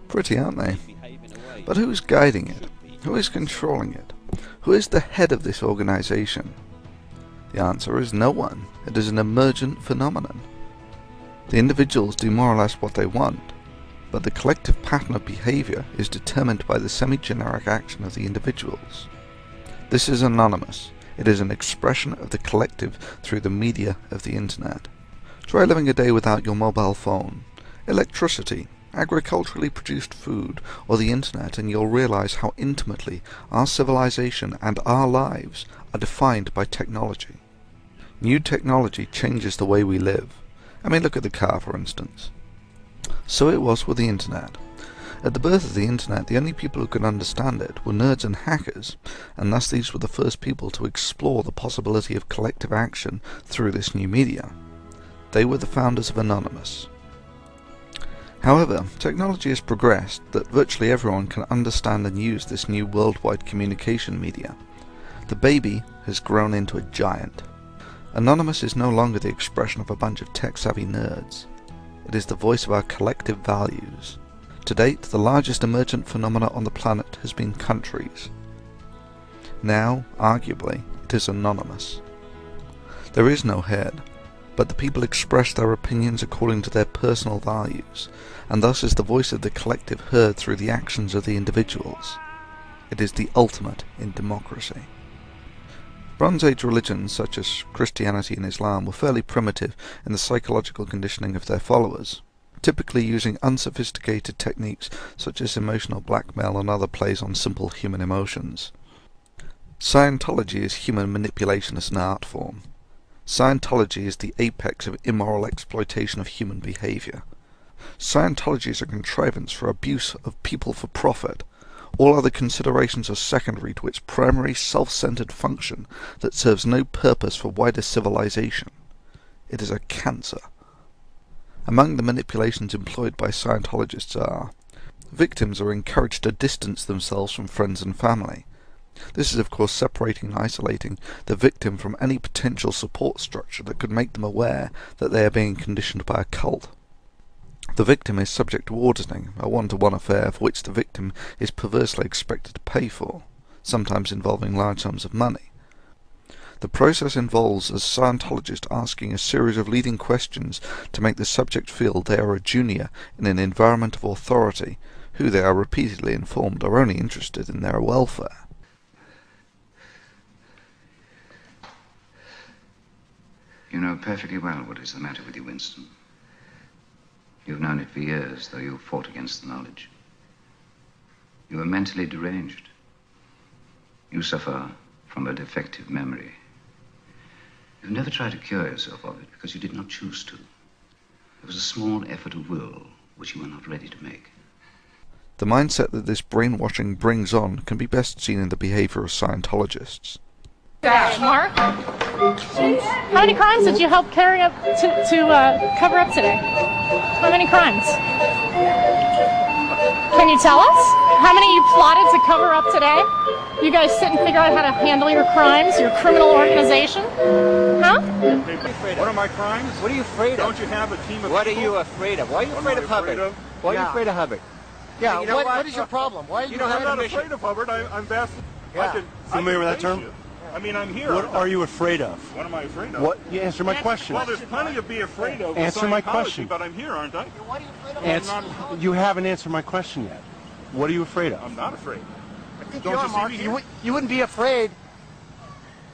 Pretty, aren't they? But who's guiding it? Who is controlling it? Who is the head of this organization? The answer is no one. It is an emergent phenomenon. The individuals do more or less what they want, but the collective pattern of behavior is determined by the semi-generic action of the individuals. This is anonymous. It is an expression of the collective through the media of the internet. Try living a day without your mobile phone, electricity, agriculturally produced food, or the internet, and you'll realize how intimately our civilization and our lives are defined by technology. New technology changes the way we live. I mean, look at the car, for instance. So it was with the internet. At the birth of the internet, the only people who could understand it were nerds and hackers, and thus these were the first people to explore the possibility of collective action through this new media. They were the founders of Anonymous. However, technology has progressed that virtually everyone can understand and use this new worldwide communication media. The baby has grown into a giant. Anonymous is no longer the expression of a bunch of tech-savvy nerds. It is the voice of our collective values. To date, the largest emergent phenomena on the planet has been countries. Now, arguably, it is anonymous. There is no head, but the people express their opinions according to their personal values, and thus is the voice of the collective heard through the actions of the individuals. It is the ultimate in democracy. Bronze Age religions such as Christianity and Islam were fairly primitive in the psychological conditioning of their followers, typically using unsophisticated techniques such as emotional blackmail and other plays on simple human emotions. Scientology is human manipulation as an art form. Scientology is the apex of immoral exploitation of human behavior. Scientology is a contrivance for abuse of people for profit. All other considerations are secondary to its primary self-centered function that serves no purpose for wider civilization. It is a cancer. Among the manipulations employed by Scientologists are: victims are encouraged to distance themselves from friends and family. This is of course separating and isolating the victim from any potential support structure that could make them aware that they are being conditioned by a cult. The victim is subject to auditing, a one-to-one affair for which the victim is perversely expected to pay for, sometimes involving large sums of money. The process involves a Scientologist asking a series of leading questions to make the subject feel they are a junior in an environment of authority, who they are repeatedly informed are only interested in their welfare. You know perfectly well what is the matter with you, Winston. You've known it for years, though you've fought against the knowledge. You are mentally deranged. You suffer from a defective memory. You've never tried to cure yourself of it because you did not choose to. It was a small effort of will which you were not ready to make. The mindset that this brainwashing brings on can be best seen in the behavior of Scientologists. Mark, how many crimes did you help carry up to cover up today? How many crimes? Can you tell us? How many you plotted to cover up today? You guys sit and figure out how to handle your crimes, your criminal organization? Huh? What are my crimes? What are you afraid of? Don't you have a team of What people? are you afraid of? Why are you afraid of Hubbard? Why are you afraid of Hubbard? Yeah, you know what is your problem? Why are you I'm not afraid of Hubbard. I'm vast. Yeah. Familiar with that term? I mean, I'm here. What are you afraid of? What am I afraid of? What? You answer my question. Well, there's plenty to be afraid of. Answer my question. But I'm here, aren't I? What are you afraid of? You haven't answered my question yet. What are you afraid of? I'm not afraid. I think Don't you are, you see Mark. me here? You wouldn't be afraid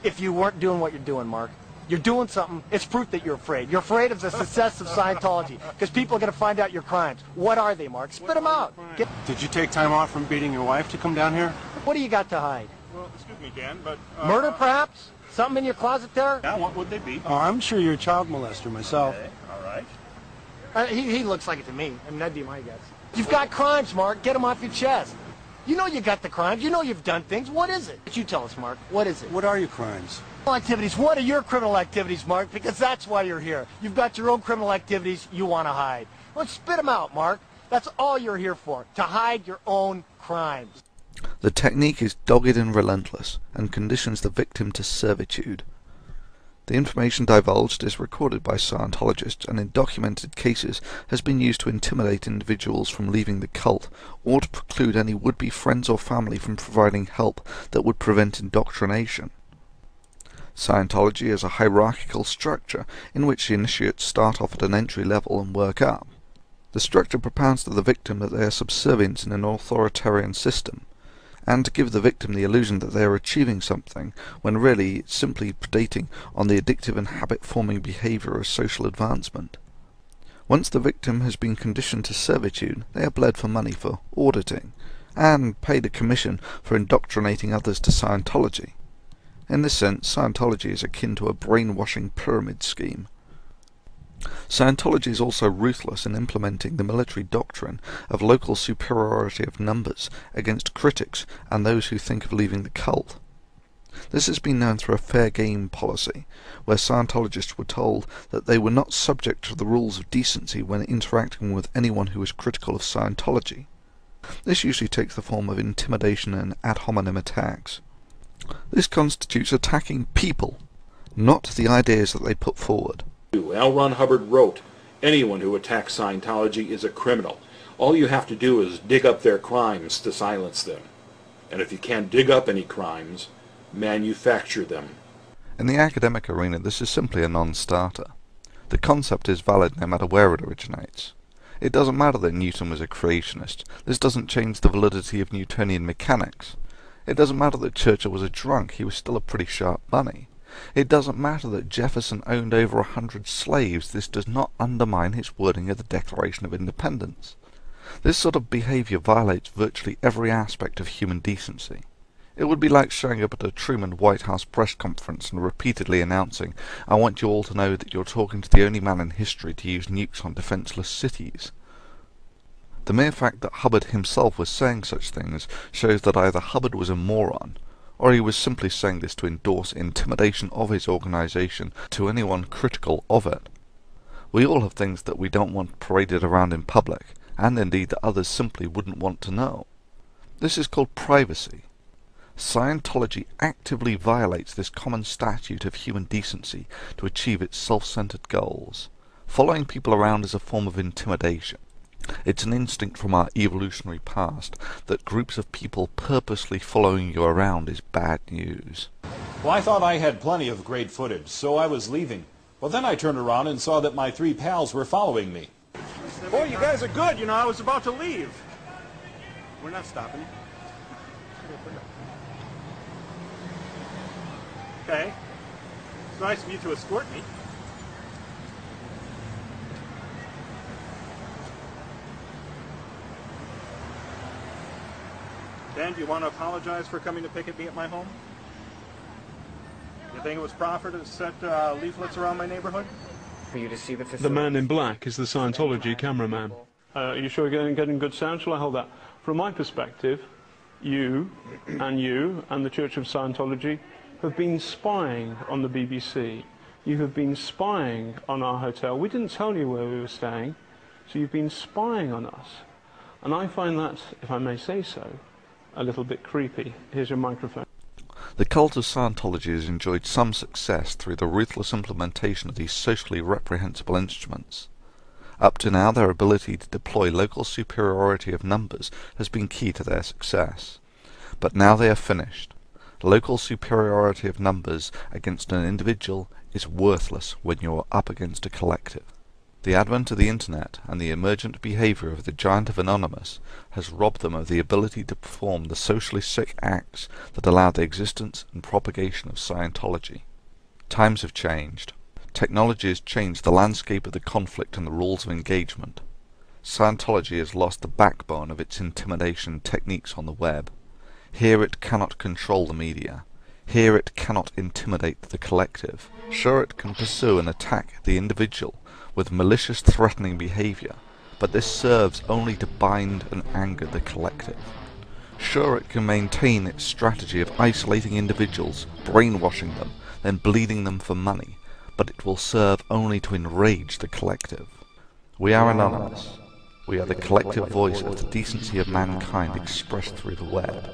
if you weren't doing what you're doing, Mark. You're doing something. It's proof that you're afraid. You're afraid of the success of Scientology because people are going to find out your crimes. What are they, Mark? Spit them out. Did you take time off from beating your wife to come down here? What do you got to hide? Well, excuse me, Dan, but... Murder, perhaps? Something in your closet there? Yeah, what would they be? Oh, I'm sure you're a child molester myself. Okay, all right. He looks like it to me. I mean, that'd be my guess. You've got crimes, Mark. Get them off your chest. You know you got the crimes. You know you've done things. What is it? You tell us, Mark. What is it? What are your crimes? Criminal activities. What are your criminal activities, Mark? Because that's why you're here. You've got your own criminal activities you want to hide. Well, spit them out, Mark. That's all you're here for, to hide your own crimes. The technique is dogged and relentless, and conditions the victim to servitude. The information divulged is recorded by Scientologists and in documented cases has been used to intimidate individuals from leaving the cult or to preclude any would-be friends or family from providing help that would prevent indoctrination. Scientology is a hierarchical structure in which the initiates start off at an entry level and work up. The structure propounds to the victim that they are subservient in an authoritarian system, and to give the victim the illusion that they are achieving something, when really it's simply predating on the addictive and habit-forming behaviour of social advancement. Once the victim has been conditioned to servitude, they are bled for money for auditing, and paid a commission for indoctrinating others to Scientology. In this sense, Scientology is akin to a brainwashing pyramid scheme. Scientology is also ruthless in implementing the military doctrine of local superiority of numbers against critics and those who think of leaving the cult. This has been known through a fair game policy, where Scientologists were told that they were not subject to the rules of decency when interacting with anyone who was critical of Scientology. This usually takes the form of intimidation and ad hominem attacks. This constitutes attacking people, not the ideas that they put forward. L. Ron Hubbard wrote, "Anyone who attacks Scientology is a criminal. All you have to do is dig up their crimes to silence them. And if you can't dig up any crimes, manufacture them." In the academic arena, this is simply a non-starter. The concept is valid no matter where it originates. It doesn't matter that Newton was a creationist. This doesn't change the validity of Newtonian mechanics. It doesn't matter that Churchill was a drunk. He was still a pretty sharp bunny. It doesn't matter that Jefferson owned over 100 slaves. This does not undermine his wording of the Declaration of Independence. This sort of behaviour violates virtually every aspect of human decency. It would be like showing up at a Truman White House press conference and repeatedly announcing, "I want you all to know that you're talking to the only man in history to use nukes on defenceless cities." The mere fact that Hubbard himself was saying such things shows that either Hubbard was a moron, or he was simply saying this to endorse intimidation of his organisation to anyone critical of it. We all have things that we don't want paraded around in public, and indeed that others simply wouldn't want to know. This is called privacy. Scientology actively violates this common statute of human decency to achieve its self-centered goals. Following people around is a form of intimidation. It's an instinct from our evolutionary past that groups of people purposely following you around is bad news. Well, I thought I had plenty of great footage, so I was leaving. Well, then I turned around and saw that my 3 pals were following me. Boy, you guys are good. You know, I was about to leave. We're not stopping you. Okay. It's nice of you to escort me. Dan, do you want to apologize for coming to picket me at my home? You think it was proper to set leaflets around my neighborhood? For you to see the The man in black is the Scientology cameraman. Are you sure you're getting good sound? Shall I hold that? From my perspective, you and the Church of Scientology have been spying on the BBC. You have been spying on our hotel. We didn't tell you where we were staying, so you've been spying on us. And I find that, if I may say so, a little bit creepy. Here's your microphone. The cult of Scientology has enjoyed some success through the ruthless implementation of these socially reprehensible instruments. Up to now, their ability to deploy local superiority of numbers has been key to their success. But now they are finished. Local superiority of numbers against an individual is worthless when you are up against a collective. The advent of the Internet and the emergent behaviour of the giant of Anonymous has robbed them of the ability to perform the socially sick acts that allowed the existence and propagation of Scientology. Times have changed. Technology has changed the landscape of the conflict and the rules of engagement. Scientology has lost the backbone of its intimidation techniques on the web. Here it cannot control the media. Here it cannot intimidate the collective. Sure, it can pursue and attack the individual with malicious threatening behaviour, but this serves only to bind and anger the collective. Sure, it can maintain its strategy of isolating individuals, brainwashing them, then bleeding them for money, but it will serve only to enrage the collective. We are anonymous. We are the collective voice of the decency of mankind expressed through the web.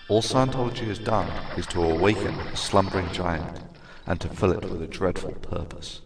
All Scientology has done is to awaken a slumbering giant, and to fill it with a dreadful purpose.